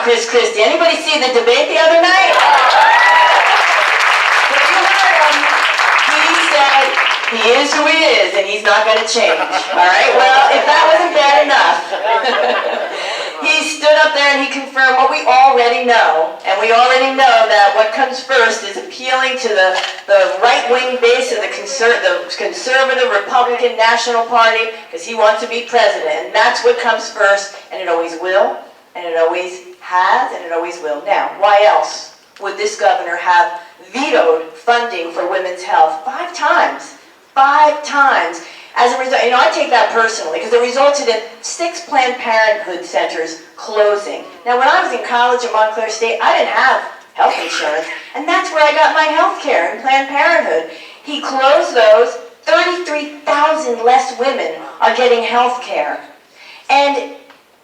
about Chris Christie. Anybody see the debate the other night? So you heard him. He said he is who he is, and he's not going to change. All right? Well, if that wasn't bad enough, he stood up there and he confirmed what we already know. And we already know that what comes first is appealing to the right-wing base of the conservative Republican National Party, because he wants to be president. And that's what comes first, and it always will, and it always has, and it always will. Now, why else would this governor have vetoed funding for women's health 5 times? 5 times. As a result, I take that personally, because it resulted in 6 Planned Parenthood centers closing. Now, when I was in college at Montclair State, I didn't have health insurance, and that's where I got my health care in Planned Parenthood. He closed those. 33,000 less women are getting health care. And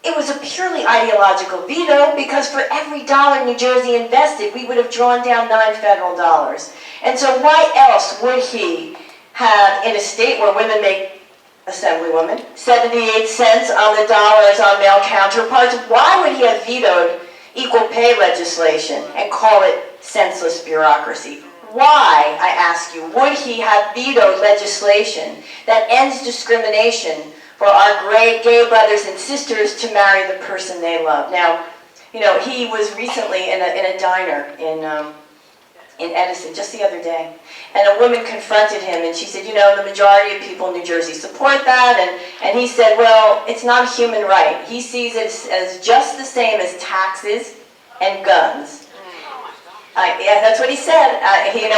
it was a purely ideological veto, because for every dollar New Jersey invested, we would have drawn down 9 federal dollars. And so why else would he have, in a state where women make, Assemblywoman, 78 cents on the dollar as our male counterparts, why would he have vetoed equal pay legislation and call it senseless bureaucracy? Why, I ask you, would he have vetoed legislation that ends discrimination for our gay brothers and sisters to marry the person they love? Now, he was recently in a diner in Edison just the other day, and a woman confronted him, and she said, the majority of people in New Jersey support that, and he said, well, it's not a human right. He sees it as just the same as taxes and guns. Yeah, that's what he said. You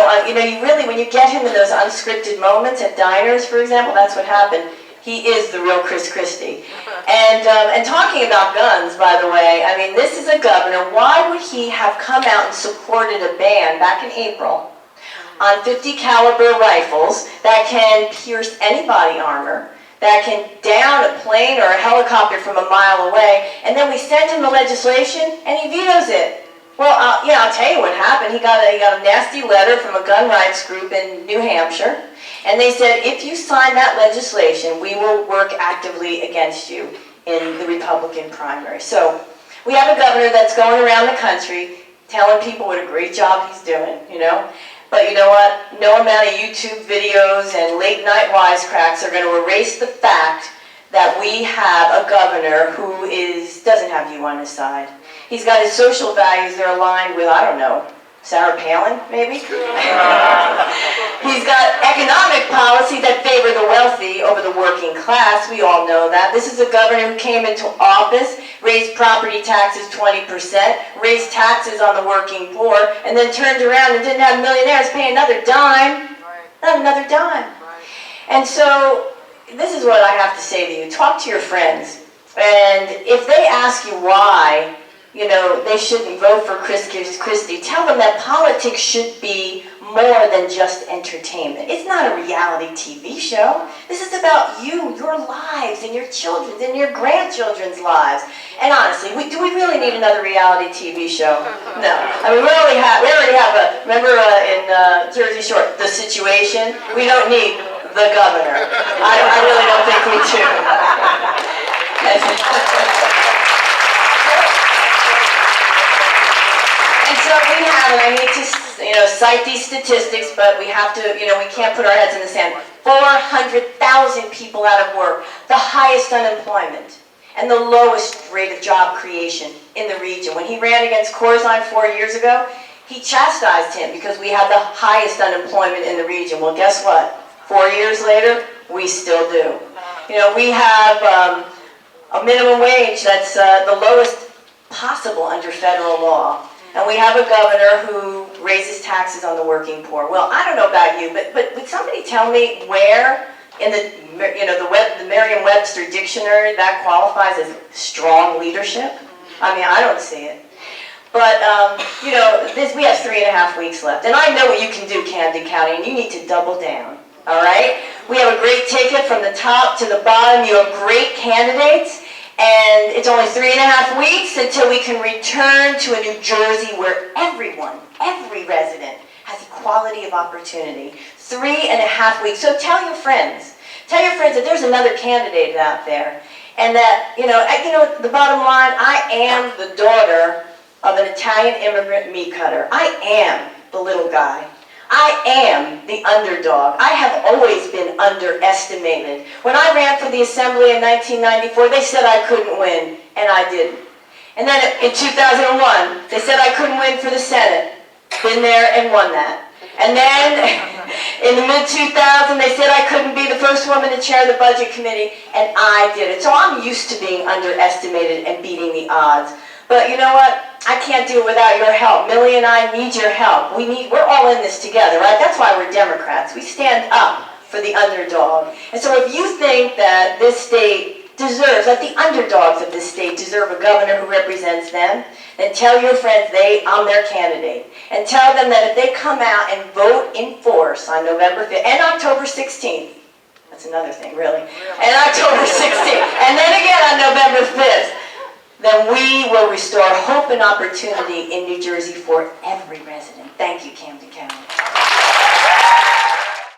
really, when you get him in those unscripted moments at diners, for example, that's what happened. He is the real Chris Christie. And talking about guns, by the way, this is a governor. Why would he have come out and supported a ban back in April on 50 caliber rifles that can pierce any body armor, that can down a plane or a helicopter from a mile away, and then we send him the legislation and he vetoes it? Well, I'll tell you what happened. He got a nasty letter from a gun rights group in New Hampshire, and they said, if you sign that legislation, we will work actively against you in the Republican primary. So we have a governor that's going around the country telling people what a great job he's doing, But you know what? No amount of YouTube videos and late night wisecracks are going to erase the fact that we have a governor who doesn't have you on his side. He's got his social values that are aligned with, I don't know, Sarah Palin, maybe? He's got economic policy that favor the wealthy over the working class. We all know that. This is a governor who came into office, raised property taxes 20%, raised taxes on the working poor, and then turned around and didn't have millionaires pay another dime. Not another dime. And so, this is what I have to say to you. Talk to your friends. And if they ask you why, they shouldn't vote for Chris Christie, tell them that politics should be more than just entertainment. It's not a reality TV show. This is about you, your lives, and your children's, and your grandchildren's lives. And honestly, do we really need another reality TV show? No. We already have remember in Jersey Shore, The Situation? We don't need the governor. I really don't think we do. And so we have, and I need to, cite these statistics, but we have to, we can't put our heads in the sand. 400,000 people out of work, the highest unemployment, and the lowest rate of job creation in the region. When he ran against Corzine 4 years ago, he chastised him because we had the highest unemployment in the region. Well, guess what? 4 years later, we still do. We have a minimum wage that's the lowest possible under federal law. And we have a governor who raises taxes on the working poor. Well, I don't know about you, but would somebody tell me where in the Merriam-Webster dictionary that qualifies as strong leadership? I don't see it. But, we have 3.5 weeks left. And I know what you can do, Camden County, and you need to double down, all right? We have a great ticket from the top to the bottom. You have great candidates. And it's only 3.5 weeks until we can return to a New Jersey where everyone, every resident, has equality of opportunity. 3.5 weeks. So tell your friends that there's another candidate out there. And that, the bottom line, I am the daughter of an Italian immigrant meat cutter. I am the little guy. I am the underdog. I have always been underestimated. When I ran for the Assembly in 1994, they said I couldn't win, and I didn't. And then in 2001, they said I couldn't win for the Senate. Been there and won that. And then in the mid-2000s, they said I couldn't be the first woman to chair the Budget Committee, and I did it. So I'm used to being underestimated and beating the odds. But you know what? I can't do it without your help. Millie and I need your help. We're all in this together, right? That's why we're Democrats. We stand up for the underdog. And so if you think that this state deserves, that the underdogs of this state deserve a governor who represents them, then tell your friends I'm their candidate. And tell them that if they come out and vote in force on November 5th and October 16th, that's another thing, really, and October 16th, and then again on November 5th, then we will restore hope and opportunity in New Jersey for everyone.